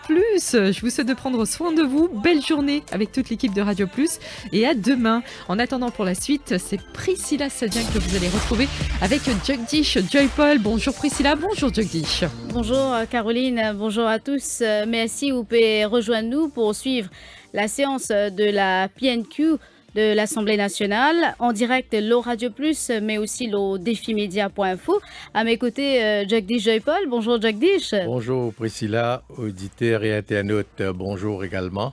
Je vous souhaite de prendre soin de vous. Belle journée avec toute l'équipe de Radio Plus et à demain. En attendant pour la suite, c'est Priscilla Sadien que vous allez retrouver avec Jagdish Joypal. Bonjour Priscilla, bonjour Jagdish. Bonjour Caroline, bonjour à tous. Merci, vous pouvez rejoindre nous pour suivre la séance de la PNQ de l'Assemblée nationale en direct l'eau Radio Plus, mais aussi l'eau défimédia.info. À mes côtés, Jagdish Joypal. Bonjour Jagdish. Bonjour Priscilla, auditeurs et internautes, bonjour également.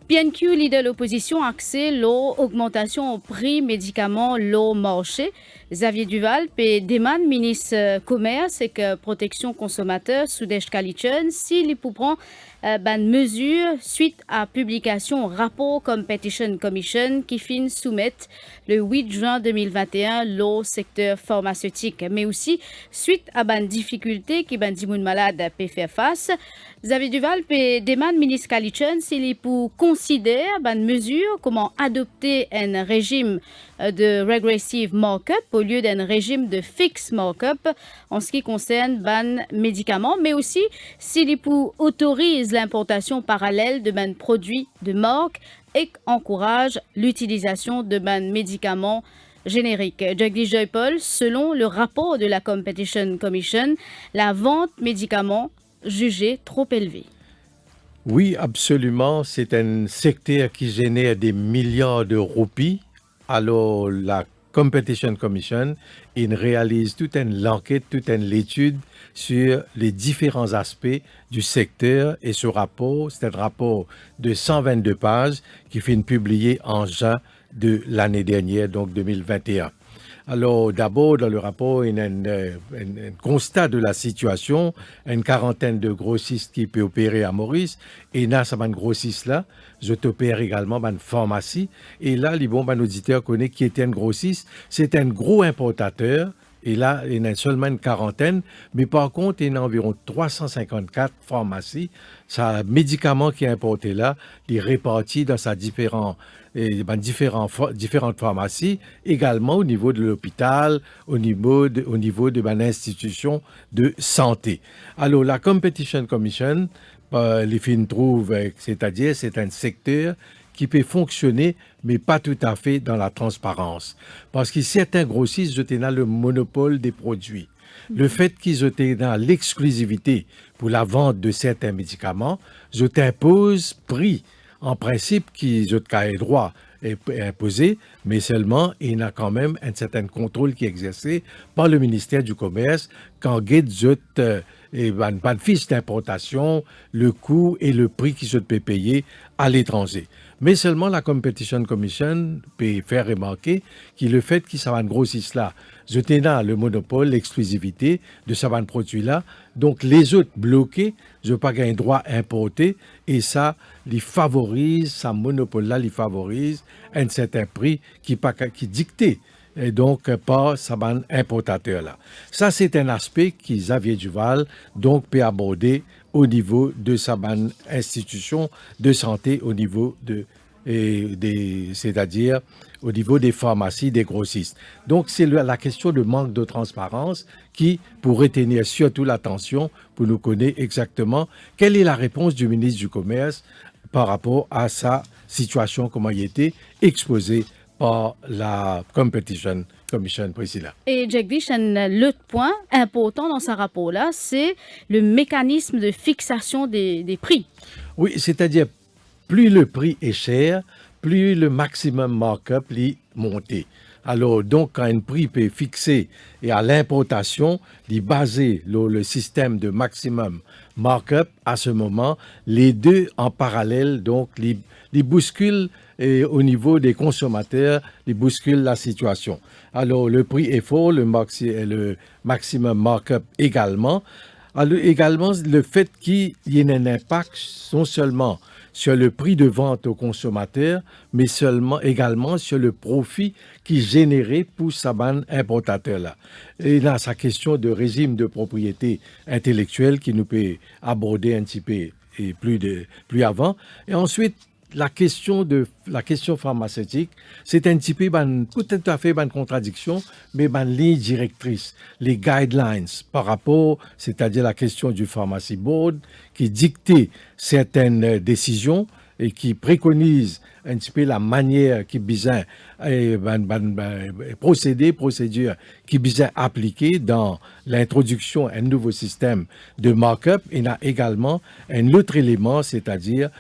PNQ, leader de l'opposition, axé l'eau, augmentation au prix, médicaments, l'eau marché. Xavier Duval, débat, ministre commerce et que protection consommateur, Soudesh Kalitchen, s'il prend ban mesure suite à publication rapport Competition Commission qui fin soumettre le 8 juin 2021 l'eau secteur pharmaceutique, mais aussi suite à ban difficulté qui ban dimoun malade peut faire face. Xavier Duval demande ministre Kalitchen s'il pour considérer ban mesure comment adopter un régime de regressive markup au lieu d'un régime de fixe markup en ce qui concerne ban médicaments, mais aussi s'il autorise l'importation parallèle de ban produits de marque et encourage l'utilisation de ban médicaments génériques. Jagdish Joypal, selon le rapport de la Competition Commission, la vente médicaments jugée trop élevée. Oui, absolument, c'est un secteur qui génère des milliards de roupies. Alors, la Competition Commission, il réalise toute une enquête, toute une étude sur les différents aspects du secteur et ce rapport, c'est un rapport de 122 pages qui finit publié en juin de l'année dernière, donc 2021. Alors, d'abord, dans le rapport, il y a un constat de la situation, une quarantaine de grossistes qui peuvent opérer à Maurice, et dans ces grossistes-là, je t'opère également dans une pharmacie, et là, les bons auditeurs connaissent qui était un grossiste, c'est un gros importateur, et là, il y en a seulement une quarantaine, mais par contre, il y en a environ 354 pharmacies. Ça, médicaments qui est importé là, il est réparti dans sa différentes pharmacies, également au niveau de l'hôpital, au niveau de l'institution de santé. Alors, la Competition Commission, les filles trouvent, c'est-à-dire, c'est un secteur qui peut fonctionner, mais pas tout à fait dans la transparence. Parce que certains grossistes, ils ont le monopole des produits. Le fait qu'ils ont dans l'exclusivité pour la vente de certains médicaments, ils imposent prix. En principe, qu'ils ont le droit imposé, mais seulement il y a quand même un certain contrôle qui est exercé par le ministère du Commerce quand une fiche d'importation, le coût et le prix qui se peut payer à l'étranger. Mais seulement la Competition Commission peut faire remarquer que le fait qu'il s'en grossisse là, je tenais le monopole, l'exclusivité de ce produit-là, donc les autres bloqués, je n'ai pas un droit importé, et ça, les favorise, ce monopole-là, les favorise un certain prix qui dicté et donc par ce importateur-là. Ça, c'est un aspect que Xavier Duval donc peut aborder au niveau de sa institution de santé, au niveau c'est-à-dire au niveau des pharmacies, des grossistes. Donc, c'est la question de manque de transparence qui pourrait tenir surtout l'attention pour nous connaître exactement quelle est la réponse du ministre du Commerce par rapport à sa situation, comment il était exposé par la Competition Commission, Priscilla. Et Jagdish, un autre point important dans ce rapport-là, c'est le mécanisme de fixation des prix. Oui, c'est-à-dire, plus le prix est cher, plus le maximum markup est monté. Alors, donc, quand un prix est fixé et à l'importation, il est basé le système de maximum markup, à ce moment, les deux en parallèle, donc, les bousculent et au niveau des consommateurs, ils bousculent la situation. Alors, le prix est fort, le maximum markup également. Alors, également, le fait qu'il y ait un impact non seulement sur le prix de vente aux consommateurs, mais également sur le profit qui est généré pour sa bande importateur-là. Et là, sa question de régime de propriété intellectuelle qui nous peut aborder un petit peu et plus avant. Et ensuite, la question pharmaceutique, c'est un petit peu tout à fait une contradiction, mais une ligne directrice, les guidelines par rapport, c'est-à-dire la question du pharmacy board qui dictait certaines décisions et qui préconise un petit peu la manière qui besoin procédure qui besoin appliquer dans l'introduction d'un nouveau système de markup. Il y a également un autre élément, c'est-à-dire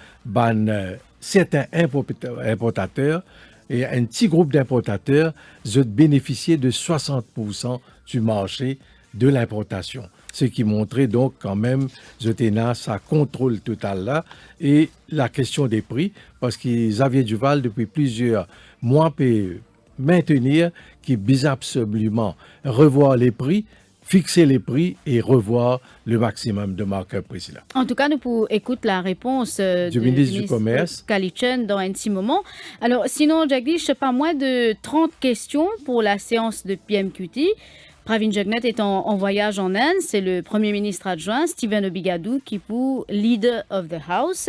certains importateurs et un petit groupe d'importateurs ont bénéficié de 60% du marché de l'importation. Ce qui montrait donc quand même, ça contrôle total là. Et la question des prix, parce que Xavier Duval, depuis plusieurs mois, peut maintenir qu'il besoin absolument revoir les prix, fixer les prix et revoir le maximum de markup précis là. En tout cas, nous pouvons écouter la réponse du ministre du Commerce Kalichen dans un petit moment. Alors, sinon, Jagdish, pas moins de 30 questions pour la séance de PMQT. Pravin Jugnauth est en voyage en Inde. C'est le Premier ministre adjoint, Stephen Obigadou, qui pour Leader of the House.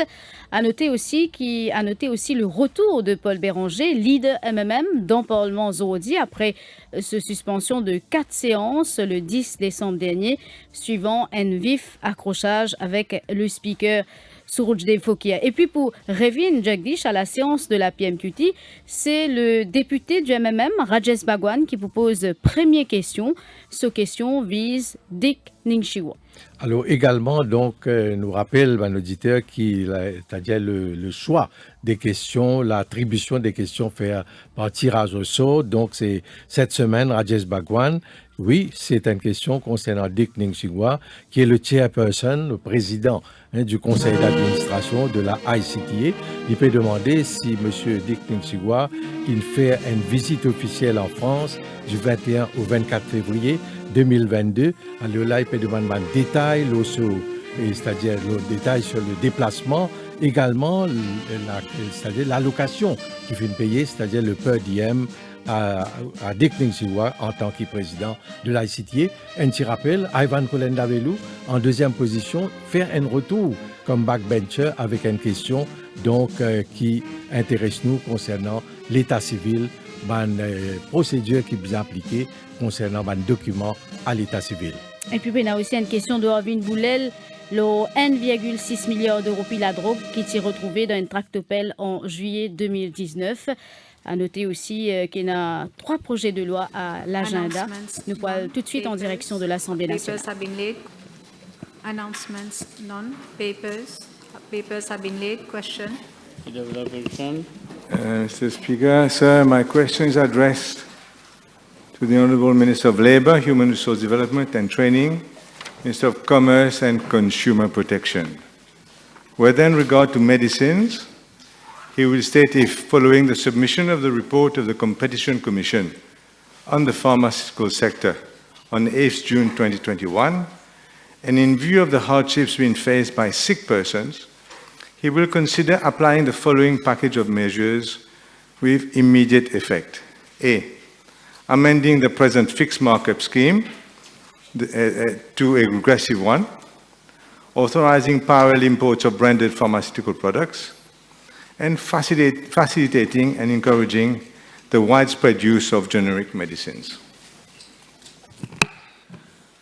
A noté aussi le retour de Paul Béranger, Leader MMM, dans le Parlement aujourd'hui, après ce suspension de 4 séances le 10 décembre dernier, suivant un vif accrochage avec le speaker Surojdev Fokia. Et puis pour Revin Jagdish à la séance de la PMQT, c'est le député du MMM, Rajesh Bhagwan, qui vous pose première question. Cette question vise Dick Ningshiwa. Alors également, donc, nous rappelle un auditeur c'est-à-dire le choix des questions, l'attribution des questions fait par tirage au sort. Donc c'est cette semaine, Rajesh Bhagwan. Oui, c'est une question concernant Dick Ningshiwa, qui est le chairperson, le président du conseil d'administration de la ICTA. Il peut demander si M. Dick Ningshiwa il fait une visite officielle en France du 21 au 24 février 2022. Alors là, il peut demander un détail, c'est-à-dire le détail sur le déplacement, également c'est-à-dire l'allocation qu'il fait payer, c'est-à-dire le per diem à Dick Ningshiwa en tant que président de l'ICTA. Un petit rappel, Ivan Kolendavelu, en deuxième position, fait un retour comme backbencher avec une question donc, qui intéresse nous concernant l'état civil, une procédure qui est bien appliquée concernant un document à l'état civil. Et puis, il y a aussi une question de Arvin Boulel, le 1,6 milliard d'euros pile à drogue qui s'est retrouvé dans une tractopelle en juillet 2019. À noter aussi qu'il y a 3 projets de loi à l'agenda. Nous pouvons tout de suite en direction de l'Assemblée nationale. Papers have been laid. Announcements, none. Papers have been laid. Question. Mr. Speaker, sir, my question is addressed to the Honourable Minister of Labour, Human Resource Development and Training, Minister of Commerce and Consumer Protection. Whether in regard to medicines, he will state if, following the submission of the report of the Competition Commission on the pharmaceutical sector on 8 June 2021, and in view of the hardships being faced by sick persons, he will consider applying the following package of measures with immediate effect. A. Amending the present fixed markup scheme to a regressive one, authorizing parallel imports of branded pharmaceutical products, and facilitating and encouraging the widespread use of generic medicines.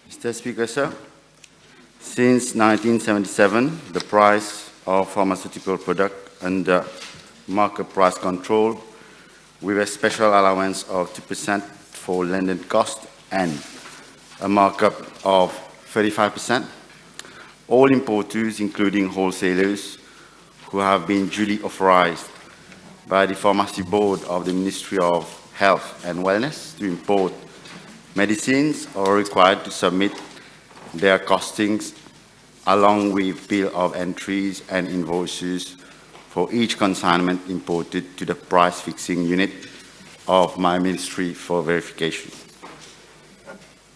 Mr. Speaker, sir, since 1977, the price of pharmaceutical products under market price control with a special allowance of 2% for landed cost and a markup of 35%. All importers, including wholesalers, who have been duly authorized by the Pharmacy Board of the Ministry of Health and Wellness to import medicines are required to submit their costings along with bill of entries and invoices for each consignment imported to the price fixing unit of my ministry for verification.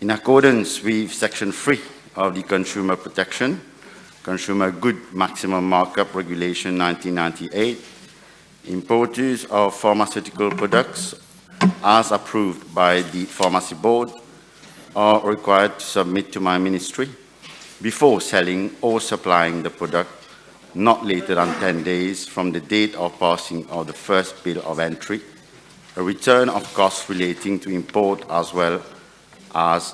In accordance with Section 3 of the Consumer Protection, Consumer Good Maximum Markup Regulation 1998, importers of pharmaceutical products, as approved by the Pharmacy Board, are required to submit to my ministry, before selling or supplying the product, not later than 10 days from the date of passing of the first bill of entry, a return of costs relating to import as well as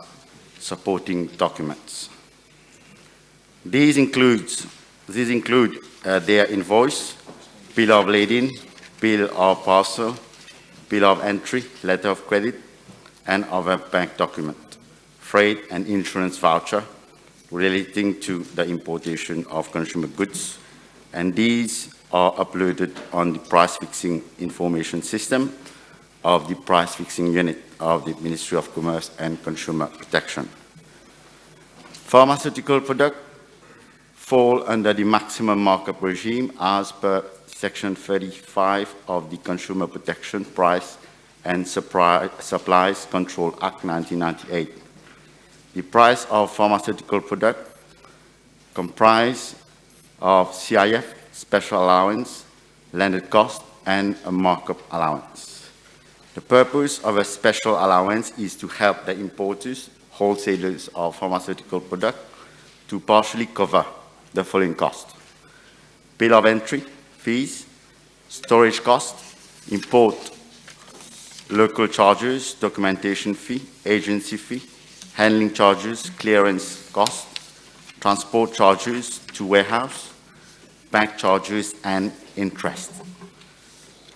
supporting documents. These include their invoice, bill of lading, bill of parcel, bill of entry, letter of credit, and other bank document, freight and insurance voucher relating to the importation of consumer goods, and these are uploaded on the price fixing information system of the price fixing unit of the Ministry of Commerce and Consumer Protection. Pharmaceutical products fall under the maximum markup regime as per Section 35 of the Consumer Protection Price and Supplies Control Act 1998. The price of pharmaceutical product comprise of CIF, special allowance, landed cost, and a markup allowance. The purpose of a special allowance is to help the importers, wholesalers of pharmaceutical product to partially cover the following costs: bill of entry, fees, storage cost, import local charges, documentation fee, agency fee, handling charges, clearance cost, transport charges to warehouse, bank charges, and interest.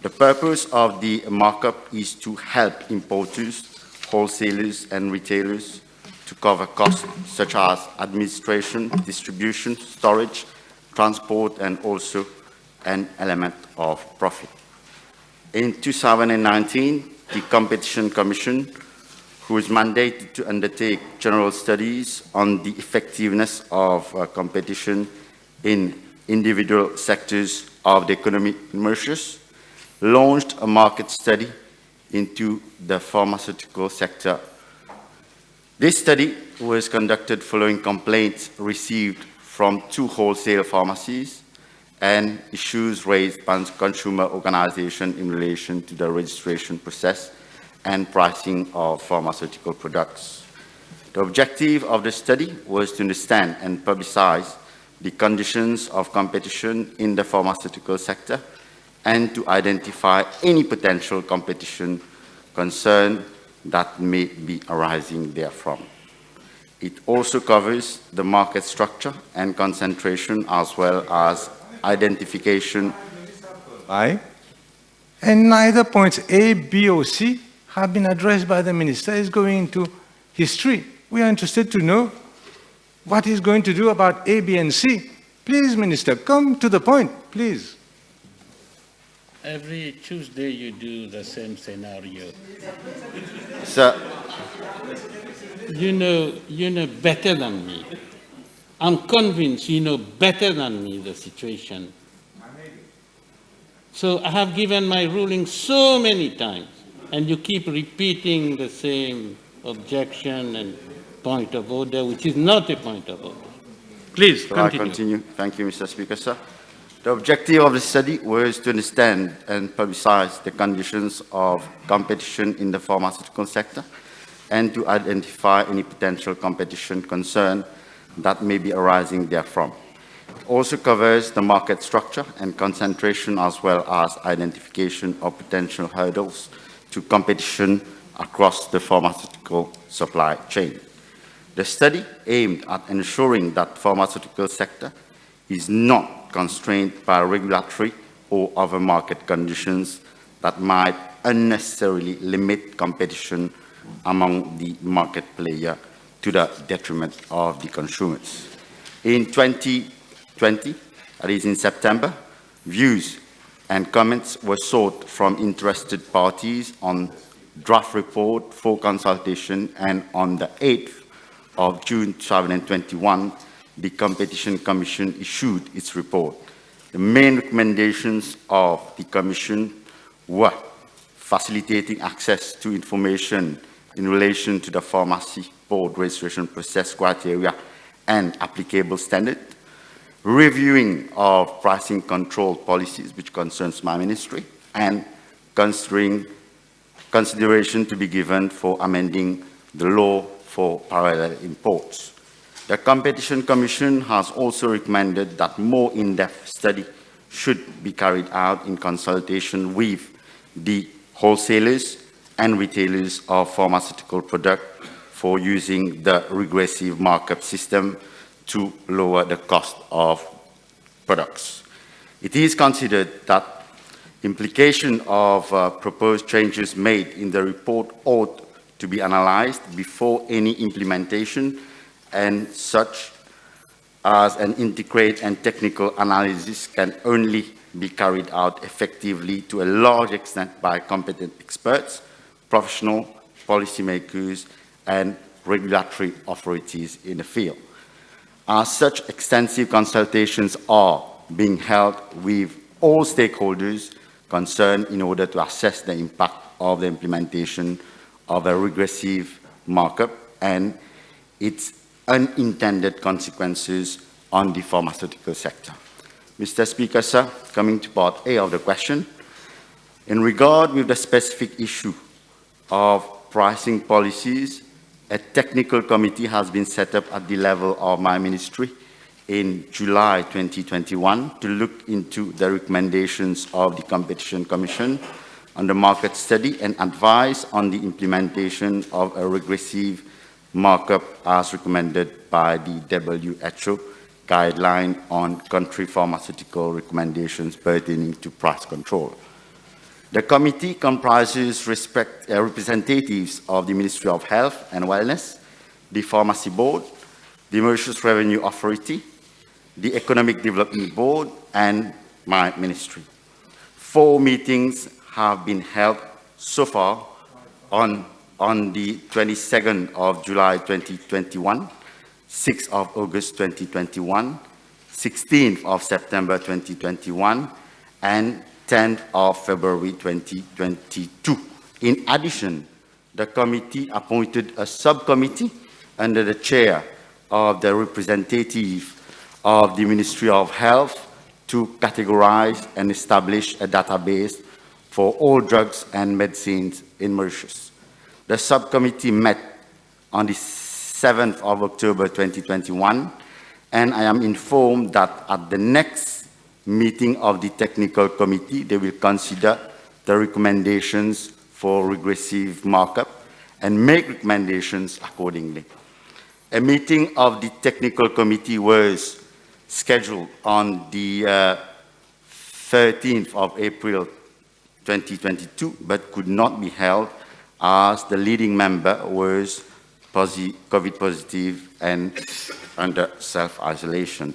The purpose of the markup is to help importers, wholesalers, and retailers to cover costs such as administration, distribution, storage, transport, and also an element of profit. In 2019, the Competition Commission, who is mandated to undertake general studies on the effectiveness of competition in individual sectors of the economic measures, launched a market study into the pharmaceutical sector. This study was conducted following complaints received from 2 wholesale pharmacies and issues raised by consumer organizations in relation to the registration process and pricing of pharmaceutical products. The objective of the study was to understand and publicize the conditions of competition in the pharmaceutical sector and to identify any potential competition concern that may be arising therefrom. It also covers the market structure and concentration as well as identification. And neither points A, B, or C have been addressed by the Minister. It's going into history. We are interested to know what he's going to do about A, B, and C. Please, Minister, come to the point, please. Every Tuesday you do the same scenario. Sir, You know better than me. I'm convinced you know better than me the situation. So I have given my ruling so many times, and you keep repeating the same objection and point of order, which is not a point of order. Please, shall I continue. continue? Thank you, Mr. Speaker, sir. The objective of the study was to understand and publicize the conditions of competition in the pharmaceutical sector and to identify any potential competition concern that may be arising therefrom. It also covers the market structure and concentration as well as identification of potential hurdles to competition across the pharmaceutical supply chain. The study aimed at ensuring that the pharmaceutical sector is not constrained by regulatory or other market conditions that might unnecessarily limit competition among the market players to the detriment of the consumers. In 2020, that is in September, views and comments were sought from interested parties on draft report for consultation, and on the 8th of June 2021, the Competition Commission issued its report. The main recommendations of the Commission were facilitating access to information in relation to the pharmacy board registration process criteria and applicable standard, reviewing of pricing control policies which concerns my ministry, and consideration to be given for amending the law for parallel imports. The Competition Commission has also recommended that more in-depth study should be carried out in consultation with the wholesalers and retailers of pharmaceutical products for using the regressive markup system to lower the cost of products. It is considered that implication of proposed changes made in the report ought to be analyzed before any implementation, and such as an integrated and technical analysis can only be carried out effectively to a large extent by competent experts, professional policymakers, and regulatory authorities in the field. As such, extensive consultations are being held with all stakeholders concerned in order to assess the impact of the implementation of a regressive markup and its unintended consequences on the pharmaceutical sector. Mr. Speaker, sir, coming to part A of the question, in regard with the specific issue of pricing policies, a technical committee has been set up at the level of my ministry in July 2021 to look into the recommendations of the Competition Commission on the market study and advise on the implementation of a regressive markup as recommended by the WHO guideline on country pharmaceutical recommendations pertaining to price control. The committee comprises representatives of the Ministry of Health and Wellness, the Pharmacy Board, the Mauritius Revenue Authority, the Economic Development Board, and my ministry. 4 meetings have been held so far on the 22nd of July 2021, 6th of August 2021, 16th of September 2021, and 10th of February 2022. In addition, the committee appointed a subcommittee under the chair of the representative of the Ministry of Health to categorize and establish a database for all drugs and medicines in Mauritius. The subcommittee met on the 7th of October 2021, and I am informed that at the next meeting of the technical committee, they will consider the recommendations for regressive markup and make recommendations accordingly. A meeting of the technical committee was scheduled on the 13th of April 2022, but could not be held as the leading member was COVID positive and under self-isolation.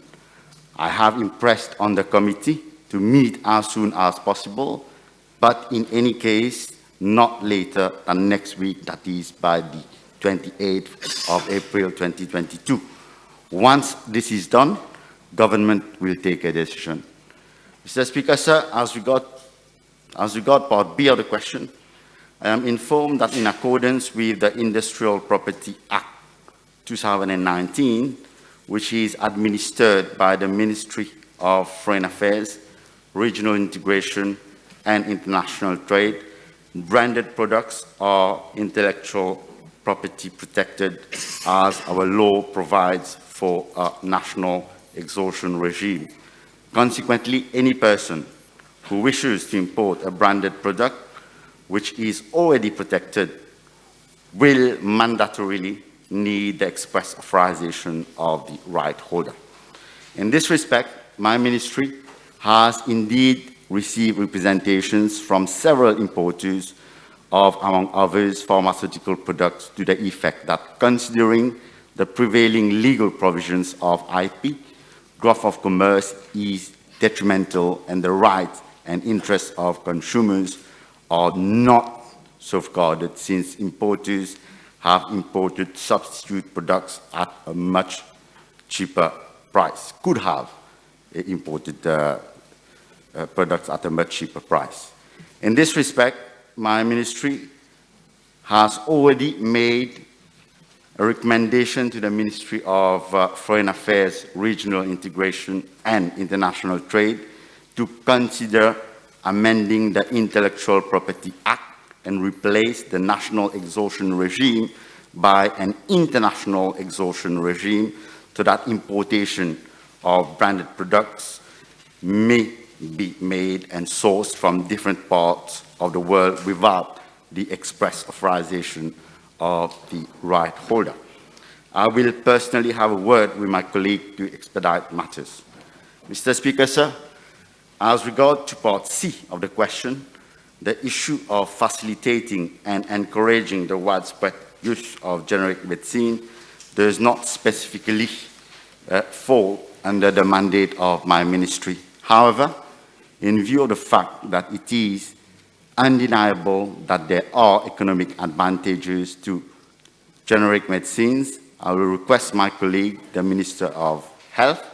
I have impressed on the committee to meet as soon as possible, but in any case, not later than next week, that is by the 28th of April 2022. Once this is done, government will take a decision. Mr. Speaker, sir, as regard part B of the question, I am informed that in accordance with the Industrial Property Act 2019, which is administered by the Ministry of Foreign Affairs, Regional Integration and International Trade, branded products are intellectual property protected as our law provides for a national exhaustion regime. Consequently, any person who wishes to import a branded product which is already protected will mandatorily need the express authorization of the right holder. In this respect, my ministry has indeed received representations from several importers of, among others, pharmaceutical products to the effect that considering the prevailing legal provisions of IP, growth of commerce is detrimental and the rights and interests of consumers are not safeguarded since importers have imported substitute products at a much cheaper price, could have imported products at a much cheaper price. In this respect, my ministry has already made a recommendation to the Ministry of Foreign Affairs, Regional Integration and International Trade to consider amending the Intellectual Property Act and replace the national exhaustion regime by an international exhaustion regime so that importation of branded products may be made and sourced from different parts of the world without the express authorization of the right holder. I will personally have a word with my colleague to expedite matters. Mr. Speaker, sir, as regard to part C of the question, the issue of facilitating and encouraging the widespread use of generic medicine does not specifically fall under the mandate of my ministry. However, in view of the fact that it is undeniable that there are economic advantages to generic medicines, I will request my colleague, the Minister of Health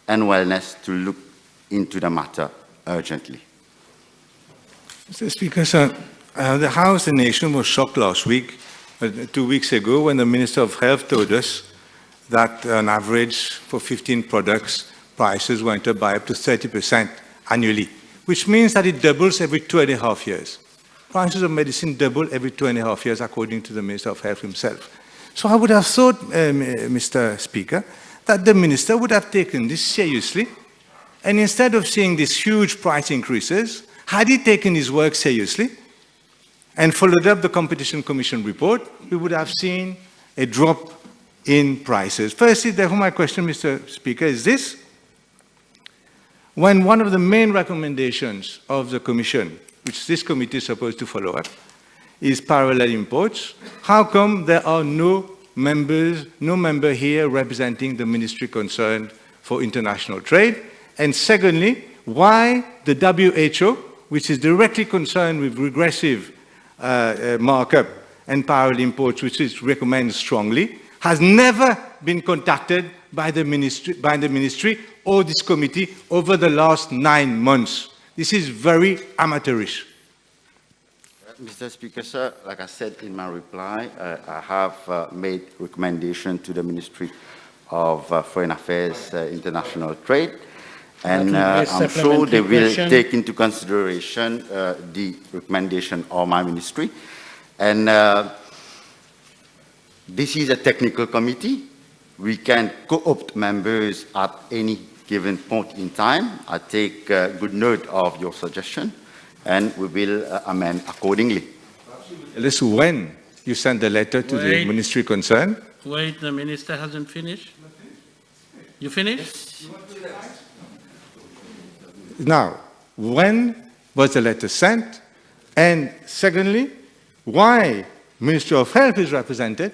and Wellness, to look into the matter urgently. Mr. Speaker, sir, the House and Nation was shocked last week, 2 weeks ago, when the Minister of Health told us that on average for 15 products, prices went up by up to 30% annually, which means that it doubles every 2.5 years. Prices of medicine double every 2.5 years, according to the Minister of Health himself. So I would have thought, Mr. Speaker, that the Minister would have taken this seriously, and instead of seeing these huge price increases, had he taken his work seriously and followed up the Competition Commission report, we would have seen a drop in prices. Firstly, therefore, my question, Mr. Speaker, is this. When one of the main recommendations of the Commission, which this committee is supposed to follow up, is parallel imports, how come there are no member here representing the ministry concerned for international trade? And secondly, why the WHO, which is directly concerned with regressive markup and parallel imports, which is recommended strongly, has never been contacted by the ministry or this committee over the last 9 months. This is very amateurish. Mr. Speaker, sir, like I said in my reply, I have made recommendation to the Ministry of Foreign Affairs, International Trade, and I'm sure they will take into consideration the recommendation of my ministry. And this is a technical committee. We can co-opt members at any given point in time. I take good note of your suggestion, and we will amend accordingly. Listen, when you send the letter to the ministry concerned? Wait, the minister hasn't finished? You finished? Now, when was the letter sent? And secondly, why Minister of Health is represented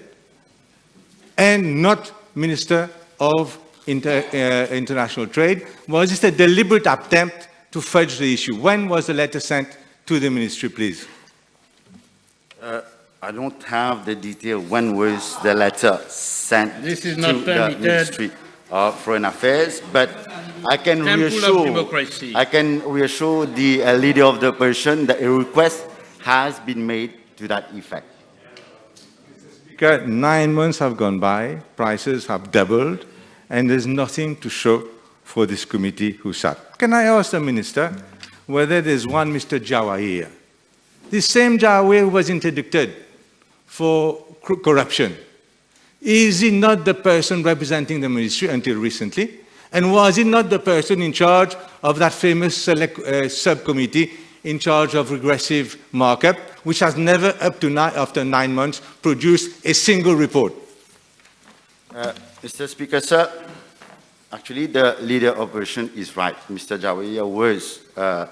and not Minister of International Trade? Was this a deliberate attempt to fudge the issue? When was the letter sent to the ministry, please? I don't have the detail when was the letter sent This is to not the permitted. Ministry of Foreign Affairs, but I can reassure the leader of the opposition that a request has been made to that effect. 9 months have gone by, prices have doubled, and there's nothing to show for this committee who sat. Can I ask the minister whether there's one Mr. Jawahir? This same Jawahir was interdicted for corruption. Is he not the person representing the ministry until recently? And was he not the person in charge of that famous subcommittee in charge of regressive markup, which has never, up to after 9 months, produced a single report? Mr. Speaker, sir, actually the leader of opposition is right. Mr. Jawahir was a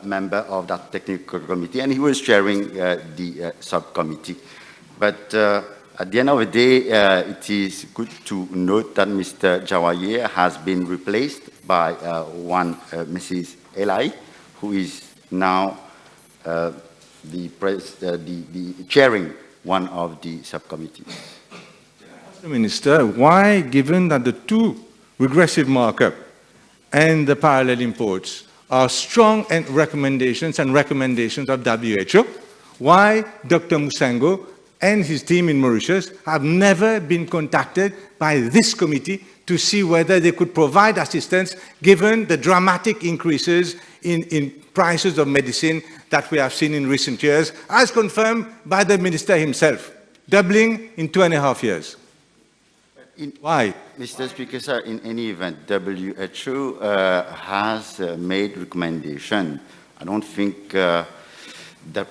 member of that technical committee, and he was chairing the subcommittee. But at the end of the day, it is good to note that Mr. Jawahir has been replaced by one Mrs. Elai, who is now the chairing one of the subcommittees. Mr. Minister, why, given that the two regressive markup and the parallel imports are strong recommendations of WHO, why Dr. Musango and his team in Mauritius have never been contacted by this committee to see whether they could provide assistance given the dramatic increases in prices of medicine that we have seen in recent years, as confirmed by the minister himself, doubling in 2.5 years? Why? Mr. Speaker, sir, in any event, WHO has made recommendation. I don't think the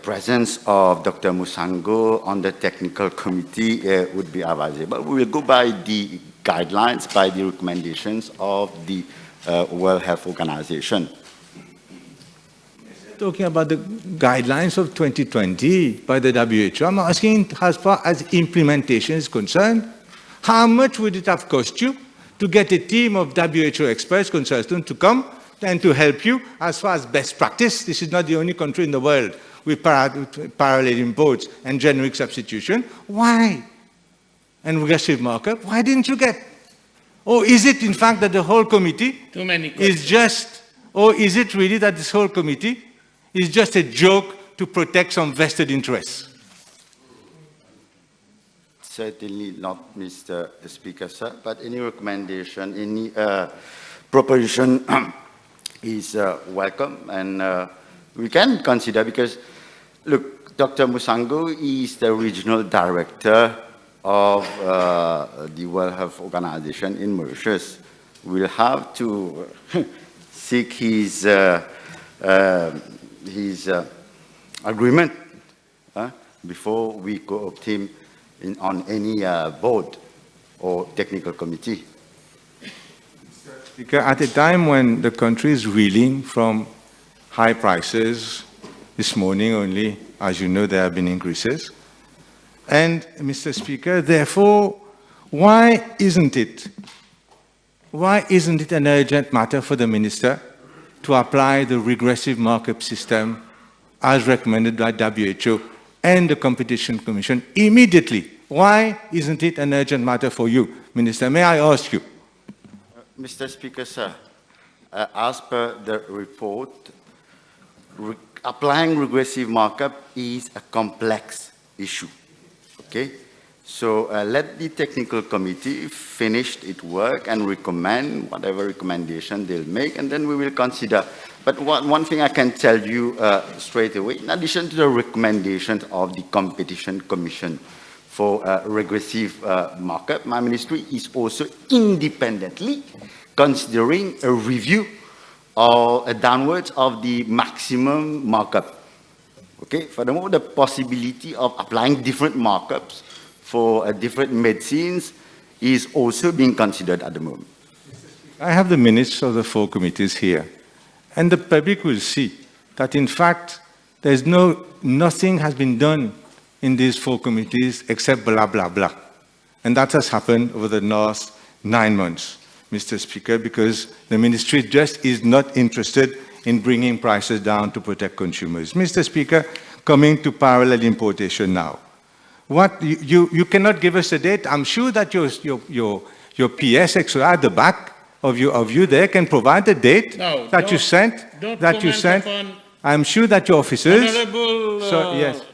presence of Dr. Musango on the technical committee would be advisable. We will go by the guidelines, by the recommendations of the World Health Organization. Talking about the guidelines of 2020 by the WHO, I'm asking as far as implementation is concerned, how much would it have cost you to get a team of WHO experts, consultants to come and to help you as far as best practice? This is not the only country in the world with parallel imports and generic substitution. Why? And regressive markup, why didn't you get? Or is it in fact that the whole committee is just, or is it really that this whole committee is just a joke to protect some vested interests? Certainly not, Mr. Speaker, sir, but any recommendation, any proposition is welcome, and we can consider, because, look, Dr. Musango is the regional director of the World Health Organization in Mauritius. We'll have to seek his agreement before we co-opt him on any board or technical committee. Speaker, at a time when the country is reeling from high prices, this morning only, as you know, there have been increases. And, Mr. Speaker, therefore, why isn't it an urgent matter for the Minister to apply the regressive markup system as recommended by WHO and the Competition Commission immediately? Why isn't it an urgent matter for you, Minister? May I ask you? Mr. Speaker, sir, as per the report, applying regressive markup is a complex issue. Okay? So let the technical committee finish its work and recommend whatever recommendation they'll make, and then we will consider. But one thing I can tell you straight away, in addition to the recommendations of the Competition Commission for regressive markup, my ministry is also independently considering a review or a downwards of the maximum markup. Okay? Furthermore, the possibility of applying different markups for different medicines is also being considered at the moment. I have the minutes of the 4 committees here, and the public will see that, in fact, nothing has been done in these 4 committees except blah, blah, blah. And that has happened over the last 9 months, Mr. Speaker, because the ministry just is not interested in bringing prices down to protect consumers. Mr. Speaker, coming to parallel importation now. What you cannot give us a date. I'm sure that your PS at the back of you there can provide the date that you sent. I'm sure that your officers. Honorable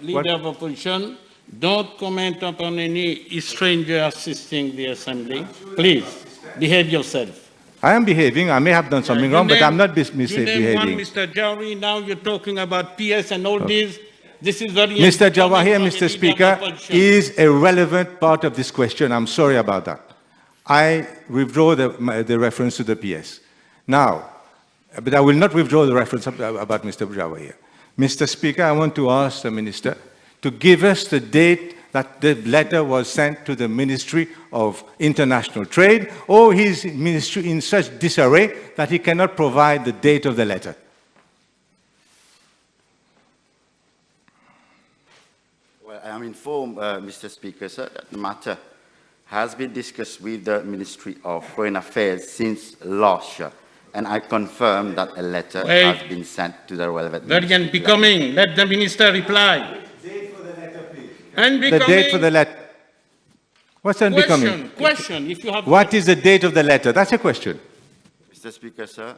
Leader of Opposition, don't comment upon any stranger assisting the assembly. Please behave yourself. I am behaving. I may have done something wrong, but I'm not misbehaving. You name one, Mr. Jawari. Now you're talking about PS and all this. This is very Mr. Jawahir, Mr. Speaker, is a relevant part of this question. I'm sorry about that. I withdraw the reference to the PS. Now, but I will not withdraw the reference about Mr. Jawahir. Mr. Speaker, I want to ask the Minister to give us the date that the letter was sent to the Ministry of International Trade, or his ministry in such disarray that he cannot provide the date of the letter. I am informed, Mr. Speaker, sir, that the matter has been discussed with the Ministry of Foreign Affairs since last year, and I confirm that a letter has been sent to the relevant ministry. Very unbecoming. Let the Minister reply. The date for the letter, please. Unbecoming. The date for the letter. What's unbecoming? Question. If you have. What is the date of the letter? That's a question. Mr. Speaker, sir,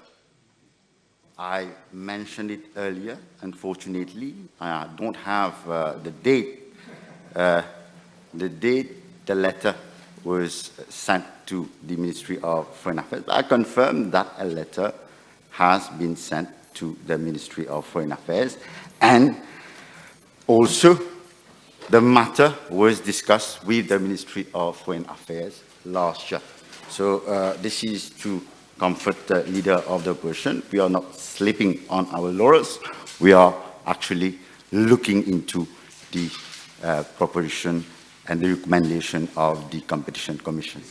I mentioned it earlier. Unfortunately, I don't have the date. The letter was sent to the Ministry of Foreign Affairs. I confirm that a letter has been sent to the Ministry of Foreign Affairs, and also the matter was discussed with the Ministry of Foreign Affairs last year. So this is to comfort the leader of the opposition. We are not sleeping on our laurels. We are actually looking into the proposition and the recommendation of the Competition Commission.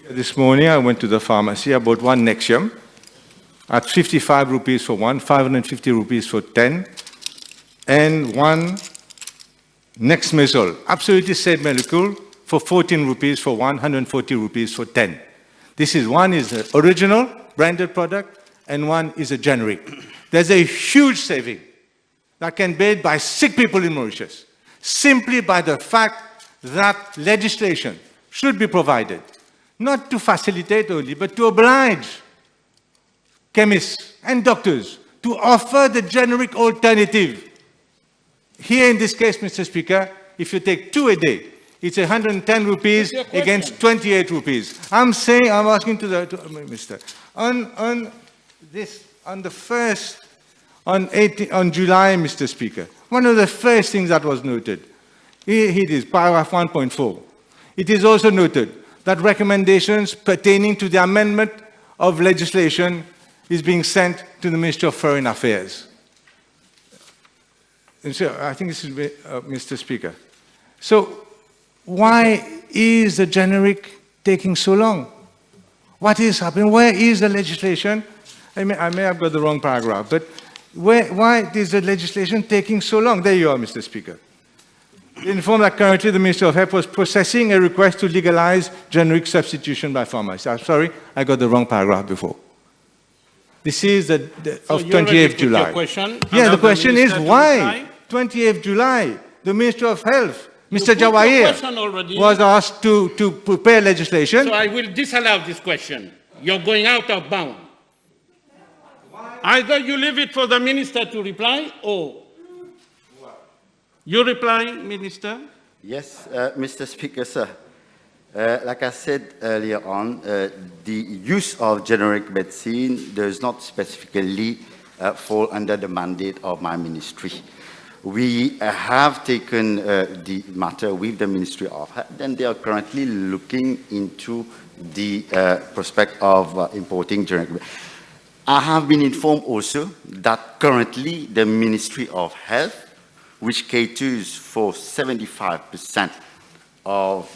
This morning I went to the pharmacy, I bought one Nexium at 55 rupees for one, 550 rupees for 10, and one Nexmazole, absolutely same molecule, for 14 rupees for 140 rupees for 10. This is one is the original branded product and one is a generic. There's a huge saving that can be made by sick people in Mauritius, simply by the fact that legislation should be provided, not to facilitate only, but to oblige chemists and doctors to offer the generic alternative. Here in this case, Mr. Speaker, if you take 2 a day, it's 110 rupees against 28 rupees. I'm asking to Mr. On July, Mr. Speaker, one of the first things that was noted, it is paragraph 1.4. It is also noted that recommendations pertaining to the amendment of legislation is being sent to the Ministry of Foreign Affairs. And so I think this is Mr. Speaker. So why is the generic taking so long? What is happening? Where is the legislation? I may have got the wrong paragraph, but why is the legislation taking so long? There you are, Mr. Speaker. Informed that currently the Ministry of Health was processing a request to legalize generic substitution by pharmacists. I'm sorry, I got the wrong paragraph before. This is of 28th July. Yeah, the question is why 28th July, the Minister of Health, Mr. Jawahir, was asked to prepare legislation. So I will disallow this question. You're going out of bounds. Either you leave it for the minister to reply, or you reply, Minister? Yes, Mr. Speaker, sir. Like I said earlier on, the use of generic medicine does not specifically fall under the mandate of my ministry. We have taken the matter with the Ministry of Health, and they are currently looking into the prospect of importing generic medicine. I have been informed also that currently the Ministry of Health, which caters for 75% of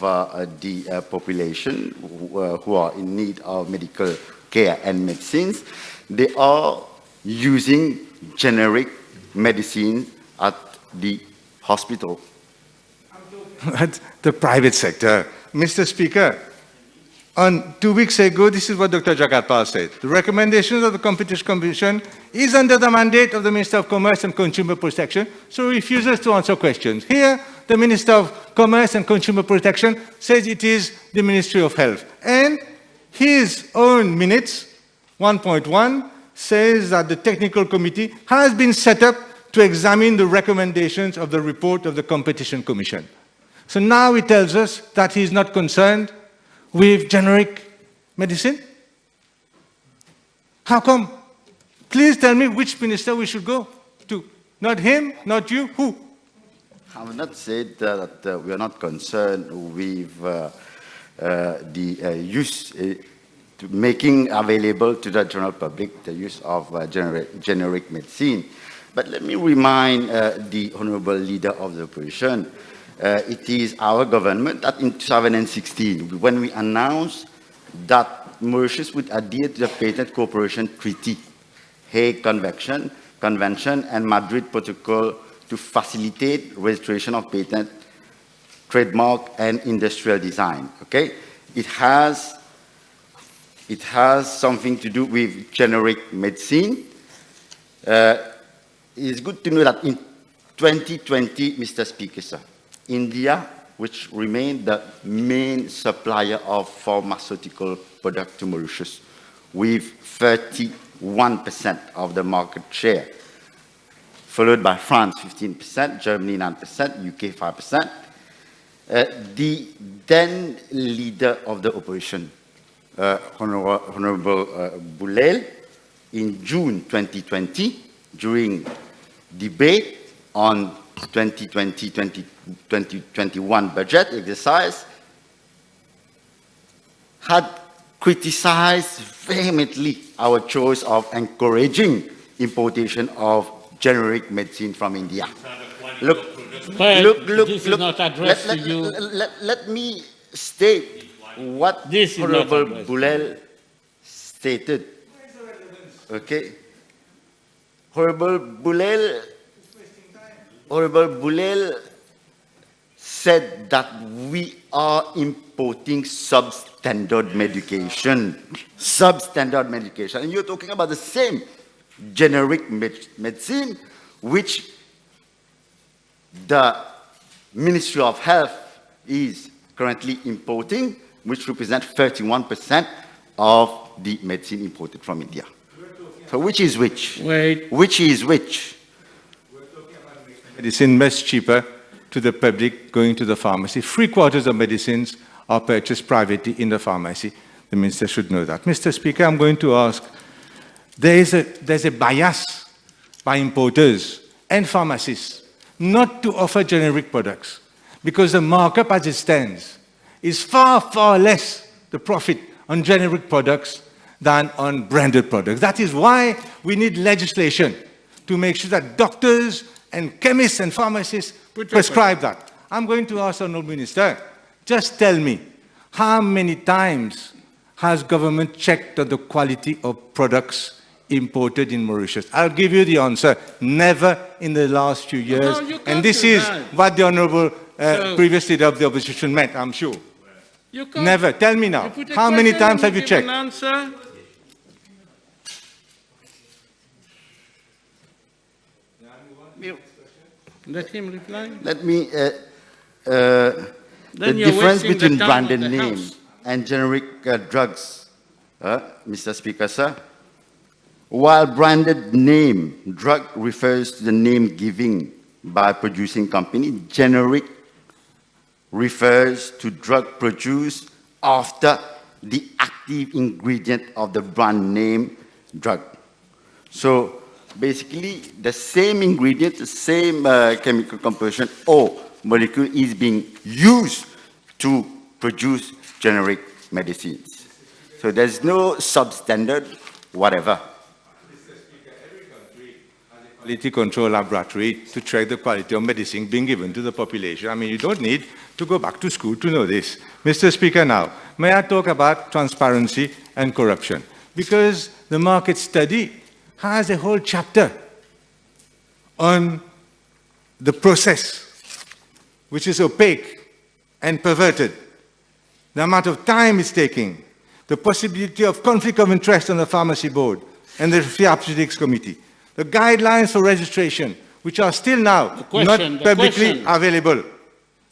the population who are in need of medical care and medicines, they are using generic medicine at the hospital. At the private sector. Mr. Speaker, on 2 weeks ago, this is what Dr. Jagatpal said. The recommendations of the Competition Commission is under the mandate of the Minister of Commerce and Consumer Protection, so he refuses to answer questions. Here, the Minister of Commerce and Consumer Protection says it is the Ministry of Health. And his own minutes, 1.1, says that the technical committee has been set up to examine the recommendations of the report of the Competition Commission. So now he tells us that he is not concerned with generic medicine? How come? Please tell me which minister we should go to. Not him, not you, who? I have not said that we are not concerned with the use, making available to the general public the use of generic medicine. But let me remind the Honourable Leader of the Opposition, it is our government that in 2016, when we announced that Mauritius would adhere to the Patent Cooperation Treaty, Hague Convention, and Madrid Protocol to facilitate registration of patent, trademark, and industrial design. Okay, it has something to do with generic medicine. It's good to know that in 2020, Mr. Speaker, sir, India, which remained the main supplier of pharmaceutical products to Mauritius, with 31% of the market share, followed by France, 15%, Germany, 9%, UK, 5%. The then leader of the opposition, Honorable Boulel, in June 2020, during debate on 2020-2021 budget exercise, had criticized vehemently our choice of encouraging importation of generic medicine from India. Look, This is not addressed to you. let me state what This is not Honorable addressed. Bulel stated. Okay? Honorable Bulel said that we are importing substandard medication. Substandard medication. And you're talking about the same generic medicine which the Ministry of Health is currently importing, which represents 31% of the medicine imported from India. So which is which? Wait. Which is which? Medicine much cheaper to the public going to the pharmacy. 3/4 of medicines are purchased privately in the pharmacy. The Minister should know that. Mr. Speaker, I'm going to ask, there's a bias by importers and pharmacists not to offer generic products because the markup as it stands is far, far less the profit on generic products than on branded products. That is why we need legislation to make sure that doctors and chemists and pharmacists prescribe that. I'm going to ask the Honourable Minister, just tell me, how many times has government checked on the quality of products imported in Mauritius? I'll give you the answer. Never in the last few years. No, you can't And this do is that. what the Honourable So- previous leader of the opposition meant, I'm sure. You can't- Never. Tell me You now. put a How many question times and have you give checked? an answer. Let him reply. Let me, the you're difference wasting the between time of branded the name House. and generic drugs, Mr. Speaker, sir. While branded name drug refers to the name given by producing company, generic refers to drug produced after the active ingredient of the brand name drug. So basically, the same ingredient, the same chemical composition or molecule is being used to produce generic medicines. So there's no substandard whatever. Quality control laboratory to check the quality of medicine being given to the population. I mean, you don't need to go back to school to know this. Mr. Speaker, now, may I talk about transparency and corruption? Because the market study has a whole chapter on the process, which is opaque and perverted, the amount of time it's taking, the possibility of conflict of interest on the pharmacy board and the therapeutics committee, the guidelines for registration, which are still now not publicly available,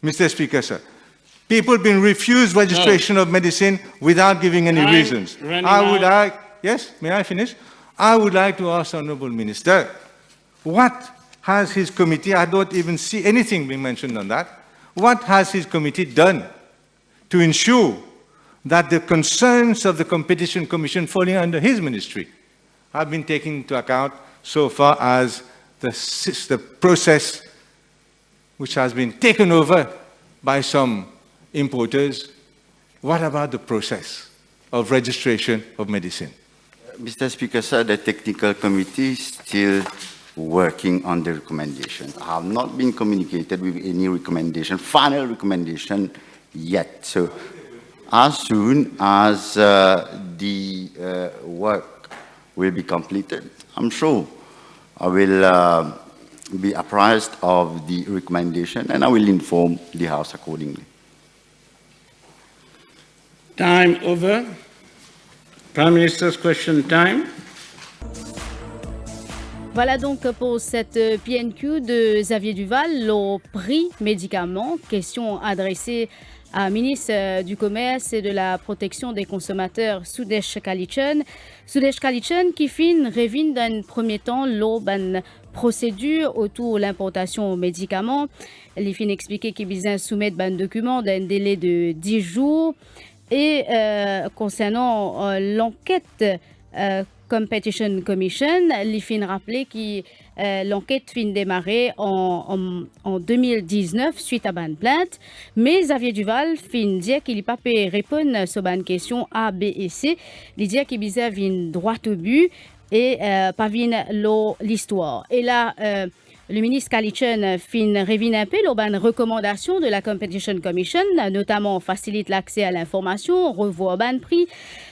Mr. Speaker, sir. People being refused registration of medicine without giving any reasons. Yes, may I finish? I would like to ask the Honourable Minister, what has his committee, I don't even see anything being mentioned on that, what has his committee done to ensure that the concerns of the Competition Commission falling under his ministry have been taken into account so far as the process which has been taken over by some importers? What about the process of registration of medicine? Mr. Speaker, sir, the technical committee is still working on the recommendation. I have not been communicated with any recommendation, final recommendation yet. So as soon as the work will be completed, I'm sure I will be apprised of the recommendation and I will inform the House accordingly. Time over. Prime Minister's question time. Voilà donc pour cette PNQ de Xavier Duval, le prix médicaments. Question adressée à ministre du Commerce et de la Protection des consommateurs, Sudesh Kalitchen. Sudesh Kalitchen qui revient dans un premier temps la procédure autour de l'importation aux médicaments. Il fin expliquer qu'il besoin soumettre un document dans un délai de 10 jours. Et concernant l'enquête Competition Commission, il fin rappelé que l'enquête fin démarrer en 2019 suite à une plainte, mais Xavier Duval fin dire qu'il n'a pas pu répondre sur une question A, B et C. Il dit qu'il vient droit au but et pas vient l'histoire. Et là, le ministre Kalitchen fin revient un peu les recommandations de la Competition Commission, notamment facilite l'accès à l'information, revoir ban prix,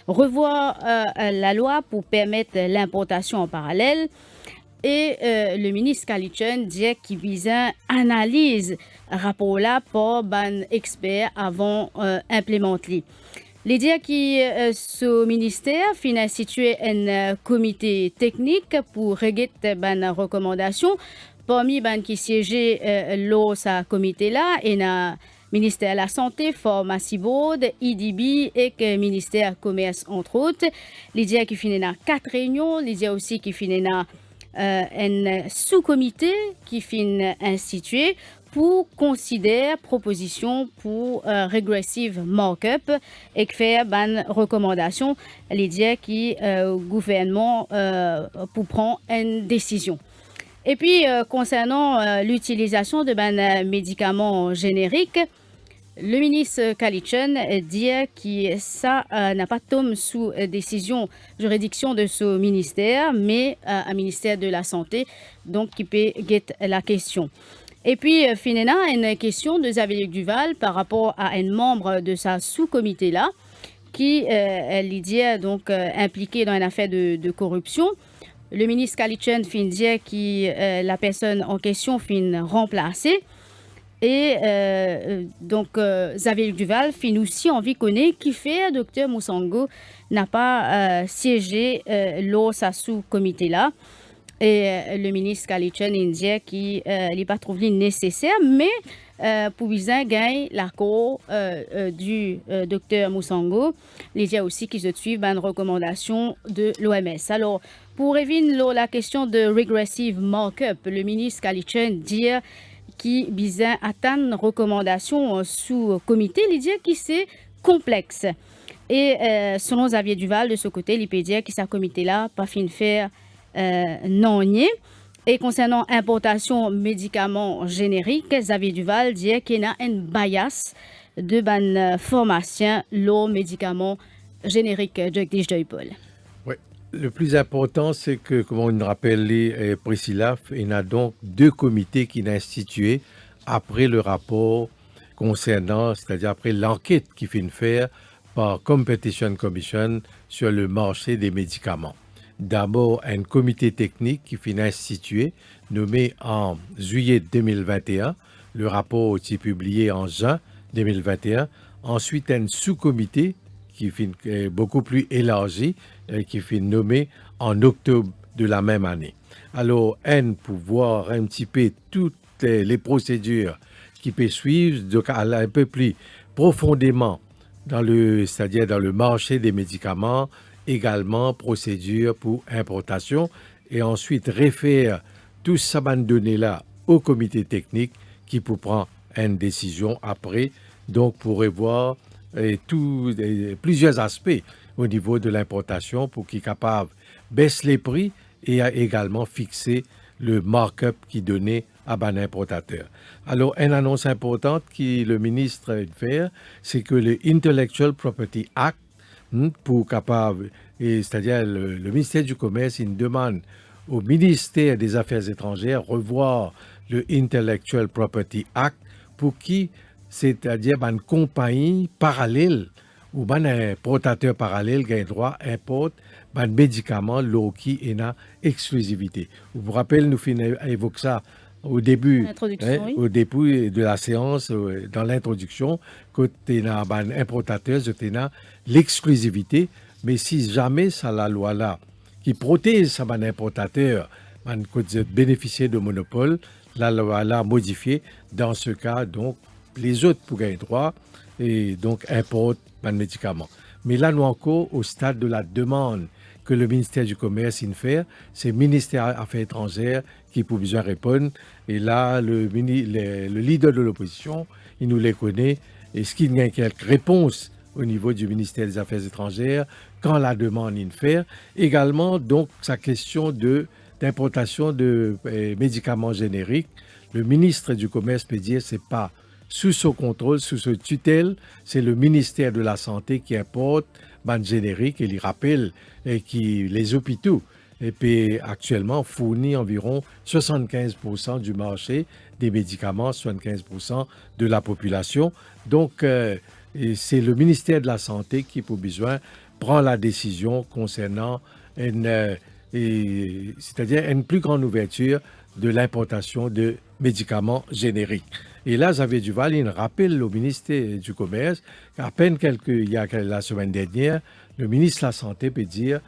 revoir la loi pour permettre l'importation en parallèle. Et le ministre Kalitchen dit qu'il vise analyse rapport là par ban expert avant implémenter. Les dire que ce ministère fin institué un comité technique pour régler ban recommandation. Parmi les qui siégeaient sa comité là, il y a ministère de la Santé, Pharmacie Board, IDB et le ministère du Commerce, entre autres. Il y a qui finit dans 4 réunions. Il y a aussi qui finit dans un sous-comité qui finit institué pour considérer propositions pour regressive markup et faire une recommandation. Il y a qui gouvernement pour prendre une décision. Et puis, concernant l'utilisation de médicaments génériques, le ministre Kalitchen dit que ça n'a pas tombé sous juridiction de ce ministère, mais un ministère de la Santé, donc qui peut guetter la question. Et puis, finalement, une question de Xavier Duval par rapport à un membre de sa sous-comité-là, qui est donc impliqué dans une affaire de corruption. Le ministre Kalitchen fin dire que la personne en question fin remplacée. Et donc, Xavier Duval fin aussi envie de connaître qui fait Dr Moussango n'a pas siégé sa sous-comité-là. Et le ministre Kalitchen dit qu'il n'est pas trouvé nécessaire, mais pour bien gagner l'accord du docteur Moussango, il y a aussi qu'ils suivent une recommandation de l'OMS. Alors, pour revenir la question de regressive markup, le ministre Kalitchen dit qu'il vient atteindre une recommandation sous comité, il dit que c'est complexe. Et selon Xavier Duval, de ce côté, il peut dire que ce comité-là pas fin de faire non nier. Et concernant importation médicaments génériques, Xavier Duval dit qu'il y a une bias de ban pharmaciens aux médicaments génériques Jagdish Joypol. Oui. Le plus important, c'est que, comme on rappelle Priscilla, il y a donc 2 comités qui sont institués après le rapport concernant, c'est-à-dire après l'enquête qui fait faire par Competition Commission sur le marché des médicaments. D'abord, un comité technique qui fut institué, nommé en juillet 2021. Le rapport est publié en juin 2021. Ensuite, un sous-comité qui fut beaucoup plus élargi, qui fut nommé en octobre de la même année. Alors, pour voir un petit peu toutes les procédures qui peuvent suivre, donc aller un peu plus profondément c'est-à-dire dans le marché des médicaments, également procédure pour importation et ensuite réfère tout ça donné-là au comité technique qui peut prendre une décision après, donc pour revoir plusieurs aspects au niveau de l'importation pour qu'il soit capable de baisser les prix et également fixer le markup qui donnait à un importateur. Alors, une annonce importante que le ministre fait, c'est que le Intellectual Property Act pour capable, c'est-à-dire le ministère du Commerce, il demande au ministère des Affaires étrangères revoir le Intellectual Property Act pour qui, c'est-à-dire une compagnie parallèle ou un importateur parallèle qui a droit à importer un médicament qui est en exclusivité. Vous vous rappelez, nous évoquons ça au début, au début de la séance, dans l'introduction, que tu as un importateur, tu as l'exclusivité, mais si jamais ça la loi là qui protège ça un importateur, bénéficier de monopole, la loi là modifiée, dans ce cas, donc, les autres pourraient droit et donc importent un médicament. Mais là, nous encore au stade de la demande que le ministère du Commerce fait, c'est le ministère des Affaires étrangères qui peut besoin répondre. Et là, le leader de l'opposition, il nous les connaît. Est-ce qu'il y a quelques réponses au niveau du ministère des Affaires étrangères quand la demande in faire. Également, donc, sa question d'importation de médicaments génériques. Le ministre du Commerce peut dire c'est pas sous son contrôle, sous sa tutelle, c'est le ministère de la Santé qui importe ban générique et il rappelle que les hôpitaux et puis actuellement fournit environ 75% du marché des médicaments, 75% de la population. Donc, c'est le ministère de la Santé qui, pour besoin, prend la décision concernant c'est-à-dire une plus grande ouverture de l'importation de médicaments génériques. Et là, Xavier Duval, il rappelle au ministère du Commerce qu'à peine il y a la semaine dernière, le ministre de la Santé peut dire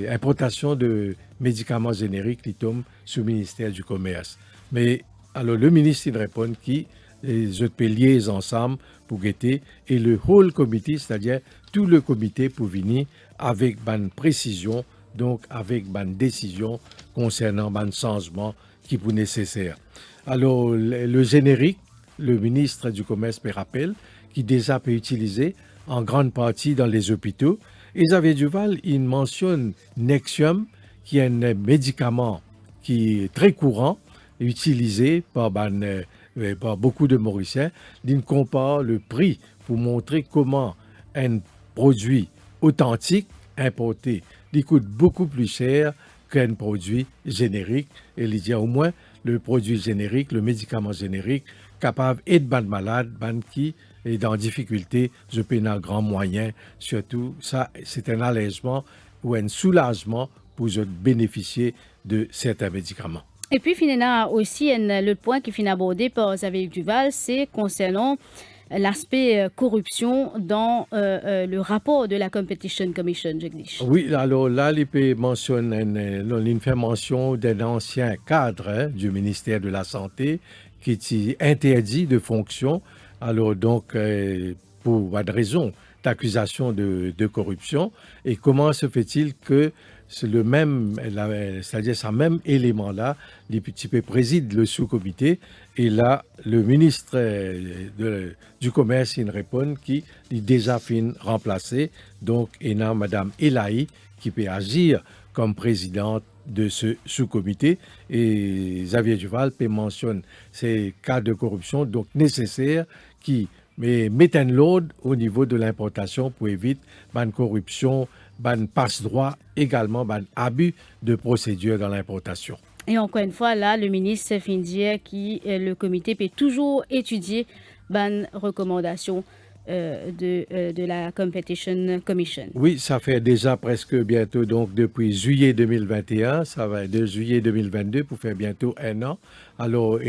importation de médicaments génériques qui tombent sous le ministère du Commerce. Mais alors le ministre il répond qui je peux lier ensemble pour guetter et le whole committee, c'est-à-dire tout le comité pour venir avec une précision, donc avec une décision concernant un changement qui est nécessaire. Alors le générique, le ministre du Commerce me rappelle qui déjà peut utiliser en grande partie dans les hôpitaux. Et Xavier Duval, il mentionne Nexium, qui est un médicament qui est très courant, utilisé par beaucoup de Mauriciens. Il compare le prix pour montrer comment un produit authentique, importé, il coûte beaucoup plus cher qu'un produit générique. Et il dit au moins le produit générique, le médicament générique, capable d'aider ban malade, ban qui est dans difficulté, je peux un grand moyen. Surtout, ça, c'est un allègement ou un soulagement pour bénéficier de certains médicaments. Et puis, finalement, aussi, le point qui finit abordé par Xavier Duval, c'est concernant l'aspect corruption dans le rapport de la Competition Commission, Jagdish. Oui, alors là, il fait mention d'un ancien cadre du ministère de la Santé qui est interdit de fonction. Alors donc, pour une raison d'accusation de corruption. Et comment se fait-il que c'est le même, c'est-à-dire ce même élément-là, les petits préside le sous-comité, et là, le ministre du Commerce, il répond qu'il est déjà fin remplacé, donc il y a Mme Elahi qui peut agir comme présidente de ce sous-comité, et Xavier Duval mentionne ces cas de corruption donc nécessaires qui mettent un load au niveau de l'importation pour éviter la corruption, passe-droit, également abus de procédure dans l'importation. Et encore une fois, là, le ministre fait dire que le comité peut toujours étudier les recommandations de la Competition Commission. Oui, ça fait déjà presque bientôt, donc depuis juillet 2021, ça va être de juillet 2022 pour faire bientôt un an. Alors,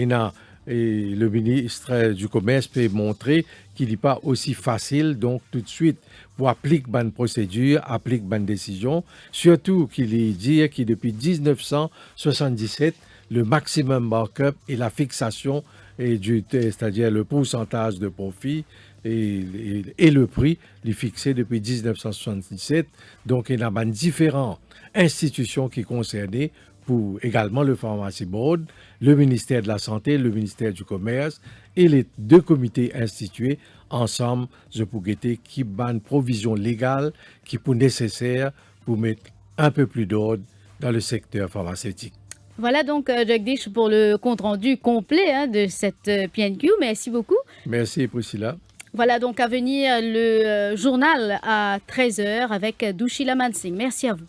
et le ministre du Commerce peut montrer qu'il n'est pas aussi facile, donc tout de suite, pour appliquer une procédure, appliquer une décision, surtout qu'il dit que depuis 1977, le maximum markup et la fixation, c'est-à-dire le pourcentage de profit et le prix, est fixé depuis 1977. Donc, il y a différentes institutions qui sont concernées, pour également le Pharmacy Board, le ministère de la Santé, le ministère du Commerce et les deux comités institués ensemble, je peux guetter qui ban provision légale qui est nécessaire pour mettre un peu plus d'ordre dans le secteur pharmaceutique. Voilà donc, Jagdish, pour le compte-rendu complet de cette PNQ. Merci beaucoup. Merci, Priscilla. Voilà donc à venir le journal à 13h avec Douchila Mansing. Merci à vous.